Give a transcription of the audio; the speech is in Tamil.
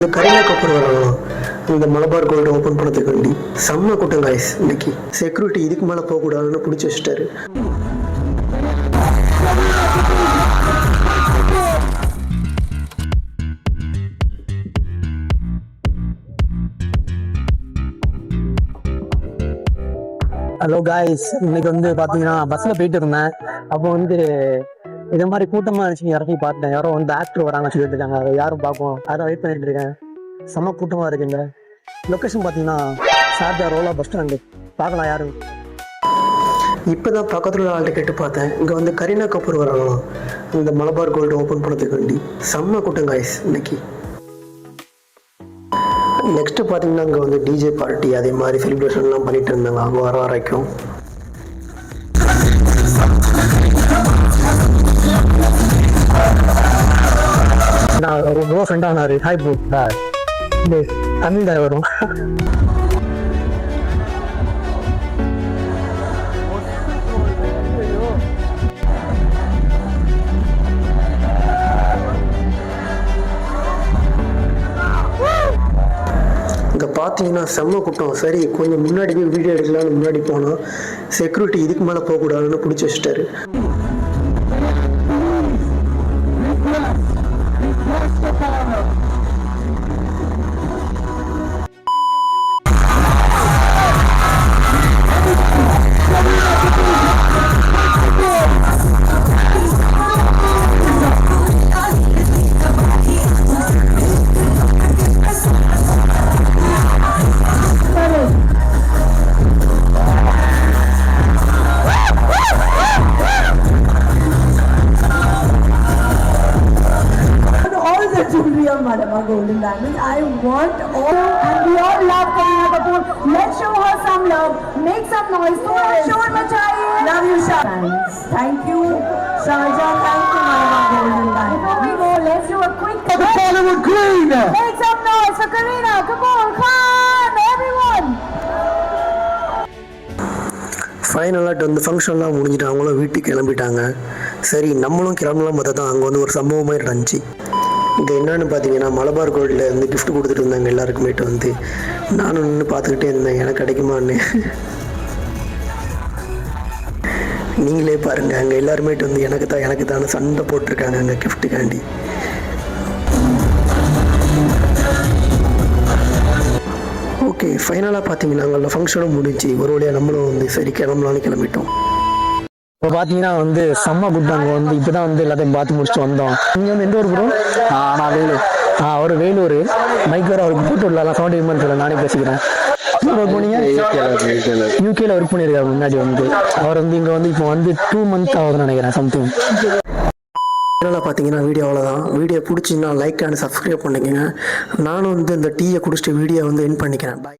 இந்த கரீனா கபூர் வரணும் இந்த மலபார் கோல்டு ஓப்பன் பண்ணதுக்காண்டி செம்ம கூட்டம் காய்ஸ். இன்னைக்கு செக்யூரிட்டி இதுக்கு மேலே போகக்கூடாதுன்னு பிடிச்சி வச்சுட்டாரு. ஹலோ காய்ஸ், இன்னைக்கு பார்த்தீங்கன்னா பஸ்ஸில் போயிட்டு இருந்தேன். அப்போ இது மாதிரி கூட்டமாக இருந்துச்சு. இறக்கி பார்த்தேன். யாரோ ஆக்டர் வராங்கன்னு சொல்லிட்டு இருக்காங்க. அதை யாரும் பார்ப்போம், அதான் வெயிட் பண்ணிட்டு இருக்கேன். செம்ம கூட்டமாக இருக்குங்க. லொக்கேஷன் பார்த்தீங்கன்னா ஷார்ஜா ரோலா பஸ் ஸ்டாண்டு. பார்க்கலாம் யாரும். இப்போதான் பக்கத்தில் உள்ள ஆள்கிட்ட கேட்டு பார்த்தேன். இங்கே கரீனா கபூர் வரணும் இந்த மலபார் கோல்டு ஓப்பன் பண்ணதுக்காண்டி செம்ம கூட்டம் காய்ஸ். இன்னைக்கு நெக்ஸ்ட் பார்த்தீங்கன்னா இங்கே டிஜே பார்ட்டி அதே மாதிரி செலிப்ரேஷன்லாம் பண்ணிட்டு இருந்தாங்க அவங்க வர வரைக்கும். ரொம்ப ஃப்ரெண்டானாரு. ஹாய் ப்ரோ, தமிழ் தான் வரும். இங்கே பார்த்தீங்கன்னா செம்ம கூட்டம். சரி கொஞ்சம் முன்னாடி போய் வீடியோ எடுக்கலாம்னு முன்னாடி போனால் செக்யூரிட்டி இதுக்கு மேலே போகக்கூடாதுன்னு பிடிச்சி வச்சுட்டாரு. Madama Golden Diamonds. I want all, and we all love Kareena Kapoor. Let's show her some love. Make some noise. Show it, Machaye. Love you, Shah. Thank you, Sharjah. Thank you, Madama Golden Diamonds. We go. Let's do a quick. The Bollywood Queen. Make some noise for Kareena Kapoor Khan, everyone. ஃபைனலாக ஃபங்க்ஷன்லாம் முடிஞ்சுட்டு அவங்களும் வீட்டுக்கு கிளம்பிட்டாங்க. சரி நம்மளும் கிளம்பலாம் பார்த்தா தான் அங்கே ஒரு சம்பவமாக இருந்துச்சு. இங்கே என்னென்னு பார்த்தீங்கன்னா மலபார் கோல்டில் கிஃப்ட் கொடுத்துட்டு இருந்தாங்க எல்லாருக்குமேட்டு. நானும் நின்று பார்த்துக்கிட்டே இருந்தேன் எனக்கு கிடைக்குமான்னு. நீங்களே பாருங்கள், அங்கே எல்லாருமேட்டு எனக்கு தானே சண்டை போட்டிருக்காங்க அங்கே கிஃப்ட்டுக்காண்டி. ஓகே, ஃபைனலாக பார்த்தீங்கன்னா அங்கே ஃபங்க்ஷனும் முடிஞ்சு ஒரு வழியாக நம்மளும் சரி கிளம்பலான்னு கிளம்பிட்டோம். இப்போ பார்த்தீங்கன்னா செம்ம குட். அங்கே இப்போ தான் எல்லாத்தையும் பார்த்து முடிச்சுட்டு வந்தோம். நீங்கள் எந்த ஊர் ப்ரோ? நான் வேலூர். ஒரு வேலூர். மைக் வேறு அவருக்கு போட்டு விடலாம். சவுண்ட் இம்மெண்ட்ல நானே பேசிக்கிறேன். ஒர்க் பண்ணீங்க யூகேல ஒர்க் பண்ணியிருக்காரு முன்னாடி. அவர் இங்கே இப்போ 2 months ஆகுதுன்னு நினைக்கிறேன் சம்திங். ஃபைனலாக பார்த்தீங்கன்னா வீடியோ அவ்வளோதான். வீடியோ பிடிச்சிங்கன்னா லைக் அண்ட் சப்ஸ்கிரைப் பண்ணிக்கோங்க. நானும் இந்த டீயை குடிச்சிட்டு வீடியோ எண்ட் பண்ணிக்கிறேன். பாய்.